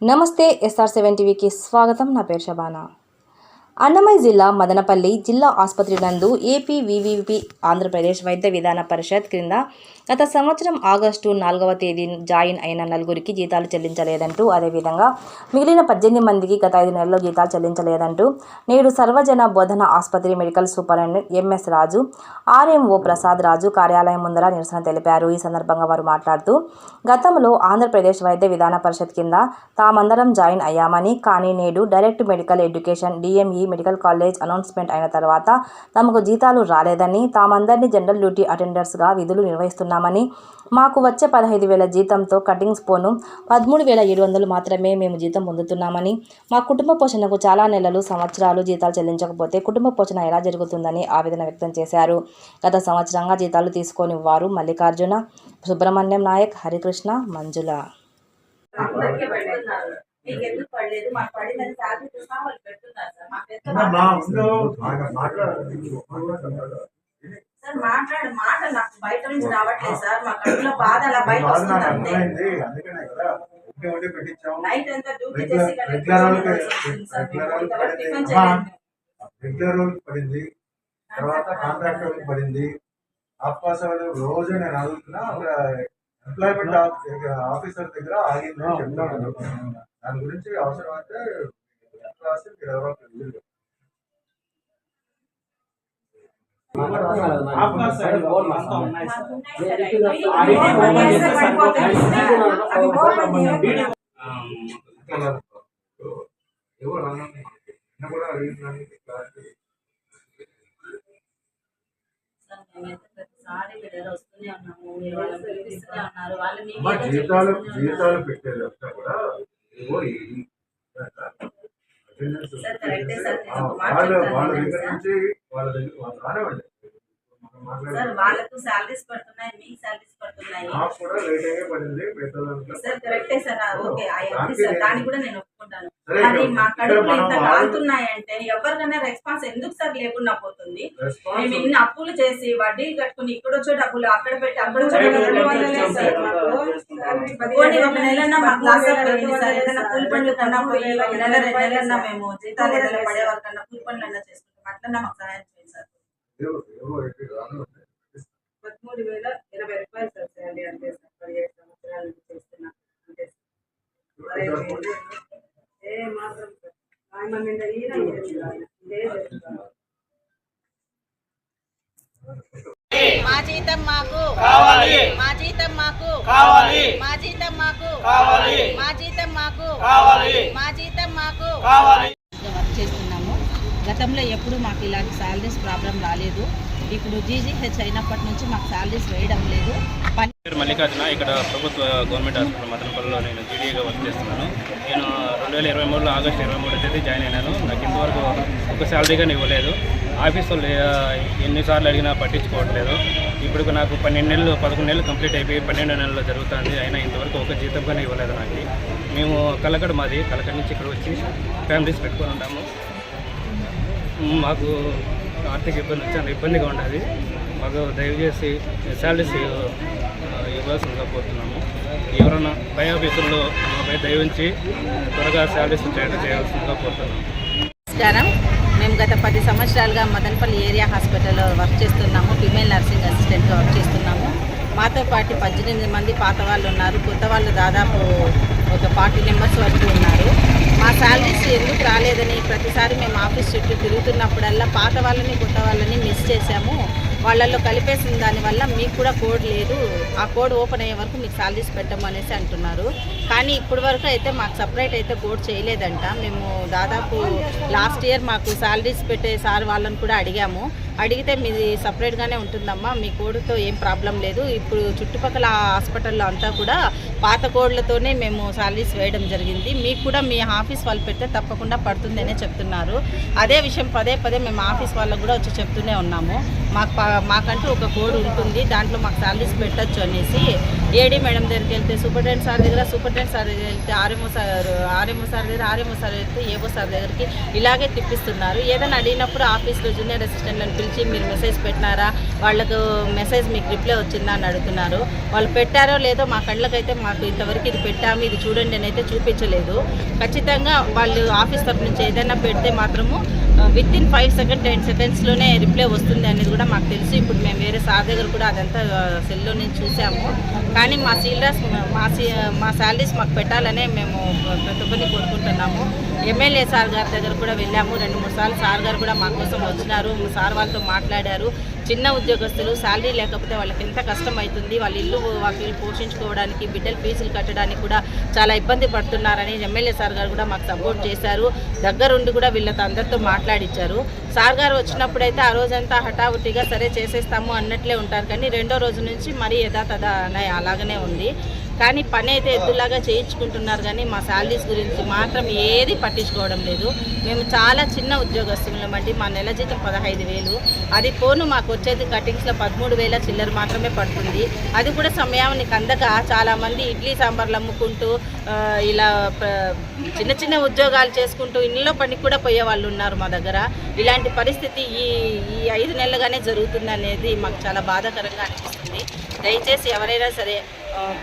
నమస్తే SR7 టీవీకి స్వాగతం. నా పేరు శబానా. అన్నమయ్య జిల్లా మదనపల్లి జిల్లా ఆసుపత్రి నందు ఏపీవీవీపీ ఆంధ్రప్రదేశ్ వైద్య విధాన పరిషత్ క్రింద గత సంవత్సరం ఆగస్టు 4వ తేదీ జాయిన్ అయిన నలుగురికి జీతాలు చెల్లించలేదంటూ, అదేవిధంగా మిగిలిన 18 మందికి గత 5 నెలల్లో జీతాలు చెల్లించలేదంటూ నేడు సర్వజన బోధన ఆసుపత్రి మెడికల్ సూపరింటెండెంట్ MS రాజు, RMO ప్రసాద్ రాజు కార్యాలయం ముందర నిరసన తెలిపారు. ఈ సందర్భంగా వారు మాట్లాడుతూ, గతంలో ఆంధ్రప్రదేశ్ వైద్య విధాన పరిషత్ కింద తామందరం జాయిన్ అయ్యామని, కానీ నేడు direct medical education DME medical college announcement అయిన తర్వాత తమకు జీతాలు రాలేదని, తామందరినీ జనరల్ డ్యూటీ అటెండర్స్గా విధులు నిర్వహిస్తున్నామని, మాకు వచ్చే 15,000 జీతంతో కటింగ్స్ పోను 13,700 మాత్రమే మేము జీతం పొందుతున్నామని, మా కుటుంబ పోషణకు చాలా నెలలు సంవత్సరాలు జీతాలు చెల్లించకపోతే కుటుంబ పోషణ ఎలా జరుగుతుందని ఆవేదన వ్యక్తం చేశారు. గత సంవత్సరంగా జీతాలు తీసుకొని వారు మల్లికార్జున, సుబ్రహ్మణ్యం నాయక్, హరికృష్ణ, మంజుల. మాట నాకు బయట నుంచి రావట్లేదు సార్. మా కడుపులో బాధ అలా బయట వస్తుంది. నైట్ అంతా డ్యూటీ చేసి పడింది, తర్వాత కాంట్రాక్టర్ పడింది. రోజు నేను అడుగుతున్నా, ఎంప్లాయ్మెంట్ ఆఫీసర్ దగ్గర ఆగిందని చెప్తాను. దాని గురించి అవసరం అయితే మీరు ఎవరో కూడా అడిగినాను. జీతాలు పెట్టేది అంతా కూడా వాళ్ళ దగ్గర నుంచి రానివ్వండి. వాళ్ళకు సాలరీస్ పడుతున్నాయి, మీకు సాలరీస్ పడుతున్నాయి. నాకు కూడా లేట్ అయ్యే పడింది. సార్ కరెక్టే సార్, ఓకే దాన్ని కూడా నేను ఒప్పుకుంటాను. మరి మా కడుపులు ఇంత కాలుతున్నాయంటే ఎవరికైనా రెస్పాన్స్ ఎందుకు సార్ లేకుండా పోతుంది? మేము ఇన్ని అప్పులు చేసి వడ్డీలు కట్టుకుని ఇక్కడ వచ్చే డబ్బులు అక్కడ పెట్టి అక్కడ ఒక నెలన్నా మాకు లాస్ అయిపోయింది సార్. ఏదైనా కూలి పనులు కన్నా పోయి ఒక నెల 2 నెలలన్నా మేము జీతాలు ఏదైనా పడే వాళ్ళకన్నా కూలి పనులు అన్నా చేసుకుంటాం. అట్లన్నా మాకు సహాయం చేయండి సార్. 13,080 రూపాయలు సార్ శాలరీ అంతే సార్. 17 సంవత్సరాల నుంచి చేస్తున్నా అంతే సార్. ఏ మాత్రం సార్ ఆయన మీద మా జీతం మాకు కావాలి, మా జీతం మాకు కావాలి, మా జీతం మాకు కావాలి, మా జీతం మాకు కావాలి, మా జీతం మాకు కావాలి. వర్క్ చేస్తున్నాము. గతంలో ఎప్పుడు మాకు ఇలాంటి సాలరీస్ ప్రాబ్లం రాలేదు. ఇప్పుడు GGH అయినప్పటి నుంచి మాకు సాలరీస్ వేయడం లేదు. మల్లికార్జున, ఇక్కడ ప్రభుత్వ గవర్నమెంట్ హాస్పిటల్ మదనపల్లిలో నేను GDAగా వర్క్ చేస్తున్నాను. నేను 2023లో ఆగస్టు 23 తేదీ జాయిన్ అయినాను. నాకు ఇంతవరకు ఒక శాలరీగానే ఇవ్వలేదు. ఆఫీస్ వాళ్ళు ఎన్నిసార్లు అడిగినా పట్టించుకోవట్లేదు. ఇప్పుడు నాకు 11 నెలలు కంప్లీట్ అయిపోయి 12 నెలలు జరుగుతుంది. అయినా ఇంతవరకు ఒక జీతంగానే ఇవ్వలేదు నాకు. మేము కలకడ మాది, కలకడ నుంచి ఇక్కడ వచ్చి ఫ్యామిలీస్ పెట్టుకొని ఉంటాము. మాకు ఆర్థిక ఇబ్బంది చాలా ఇబ్బందిగా ఉండదు. మాకు దయచేసి శాలరీస్ ఇవ్వాల్సిందిగా కోరుతున్నాము. ఎవరైనా పై ఆఫీసుల్లో మాపై దయవుంచి త్వరగా శాలరీస్ చేయాల్సిందిగా కోరుతున్నాము. నమస్కారం. మేము గత 10 సంవత్సరాలుగా మదనపల్లి ఏరియా హాస్పిటల్లో వర్క్ చేస్తున్నాము. ఫిమేల్ నర్సింగ్ అసిస్టెంట్గా వర్క్ చేస్తున్నాము. మాతో పాటు 18 మంది పాత వాళ్ళు ఉన్నారు. కొత్త వాళ్ళు దాదాపు ఒక 40 మెంబర్స్ వరకు ఉన్నారు. మా శాలరీస్ ఎందుకు రాలేదని ప్రతిసారి మేము ఆఫీస్ చుట్టూ తిరుగుతున్నప్పుడల్లా పాత వాళ్ళని కొత్త వాళ్ళని మిస్ చేశాము. వాళ్ళల్లో కలిపేసిన దానివల్ల మీకు కూడా కోడ్ లేదు, ఆ కోడ్ ఓపెన్ అయ్యే వరకు మీకు శాలరీస్ పెట్టము అనేసి అంటున్నారు. కానీ ఇప్పటి వరకు అయితే మాకు సపరేట్ అయితే కోడ్ చేయలేదంట. మేము దాదాపు లాస్ట్ ఇయర్ మాకు శాలరీస్ పెట్టే సార్ వాళ్ళని కూడా అడిగాము. అడిగితే మీది సపరేట్గానే ఉంటుందమ్మా, మీ కోడ్తో ఏం ప్రాబ్లం లేదు. ఇప్పుడు చుట్టుపక్కల హాస్పిటల్లో అంతా కూడా పాత కోడ్లతోనే మేము శాలరీస్ వేయడం జరిగింది. మీకు కూడా మీ ఆఫీస్ వాళ్ళు పెడితే తప్పకుండా పడుతుంది అనే చెప్తున్నారు. అదే విషయం పదే మేము ఆఫీస్ వాళ్ళకు కూడా వచ్చి చెప్తూనే ఉన్నాము. మాకంటూ ఒక కోడ్ ఉంటుంది, దాంట్లో మాకు శాలరీస్ పెట్టచ్చు అనేసి. AD మేడం దగ్గరికి వెళ్తే సూపరింటెండెంట్ సార్ దగ్గర, సూపరింటెండెంట్ సార్ దగ్గర వెళ్తే RMO సార్ దగ్గర, RMO సార్ వెళ్తే AO సార్ దగ్గరికి ఇలాగే తిప్పిస్తున్నారు. ఏదైనా అడిగినప్పుడు ఆఫీస్లో జూనియర్ అసిస్టెంట్లను నుంచి మీరు మెసేజ్ పెట్టినారా, వాళ్ళకు మెసేజ్ మీకు రిప్లై వచ్చిందా అని అడుగుతున్నారు. వాళ్ళు పెట్టారో లేదో మా కళ్ళకైతే మాకు ఇంతవరకు ఇది పెట్టాము, ఇది చూడండి అని అయితే చూపించలేదు. ఖచ్చితంగా వాళ్ళు ఆఫీస్ తరఫు నుంచి ఏదైనా పెడితే మాత్రము విత్ ఇన్ 5 సెకండ్స్ 10 సెకండ్స్లోనే రిప్లై వస్తుంది అనేది కూడా మాకు తెలుసు. ఇప్పుడు మేము వేరే సార్ దగ్గర కూడా అదంతా సెల్లో నుంచి చూసాము. కానీ మా శాలరీస్ మాకు పెట్టాలనే మేము ప్రతి ఒక్కరిని కోరుకుంటున్నాము. ఎమ్మెల్యే సార్ గారి దగ్గర కూడా వెళ్ళాము. 2-3 సార్లు సార్ గారు కూడా మా కోసం వచ్చినారు. సార్ వాళ్ళతో మాట్లాడారు. చిన్న ఉద్యోగస్తులు శాలరీ లేకపోతే వాళ్ళకి ఎంత కష్టం అవుతుంది, వాళ్ళ ఇల్లు వాకిలు పోషించుకోవడానికి, బిడ్డల ఫీజులు కట్టడానికి కూడా చాలా ఇబ్బంది పడుతున్నారని ఎమ్మెల్యే సార్ గారు కూడా మాకు సపోర్ట్ చేశారు. దగ్గరుండి కూడా వీళ్ళతో అందరితో మాట్లాడించారు. సార్ గారు వచ్చినప్పుడైతే ఆ రోజంతా హఠావుటిగా సరే చేసేస్తాము అన్నట్లే ఉంటారు. కానీ రెండో రోజు నుంచి మరీ యథాతథ అలాగనే ఉంది. కానీ పని అయితే ఎద్దులాగా చేయించుకుంటున్నారు. కానీ మా శాలరీస్ గురించి మాత్రం ఏది పట్టించుకోవడం లేదు. మేము చాలా చిన్న ఉద్యోగస్తులం అండి. మా నెల జీతం 15,000. అది పోను మాకు వచ్చేది కటింగ్స్లో 13,000 చిల్లర మాత్రమే పడుతుంది. అది కూడా సమయానికి అందక చాలామంది ఇడ్లీ సాంబార్లు అమ్ముకుంటూ ఇలా చిన్న చిన్న ఉద్యోగాలు చేసుకుంటూ ఇళ్ళలో పనికి కూడా పోయే వాళ్ళు ఉన్నారు మా దగ్గర. ఇలాంటి పరిస్థితి ఈ 5 నెలలుగానే జరుగుతుంది అనేది మాకు చాలా బాధాకరంగా అనిపిస్తుంది. దయచేసి ఎవరైనా సరే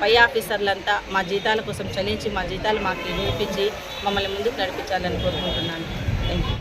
పై ఆఫీసర్లంతా మా జీతాల కోసం చెల్లించి మా జీతాలు మాకు ఇప్పించి మమ్మల్ని ముందుకు నడిపించాలని కోరుకుంటున్నాను. Thank you.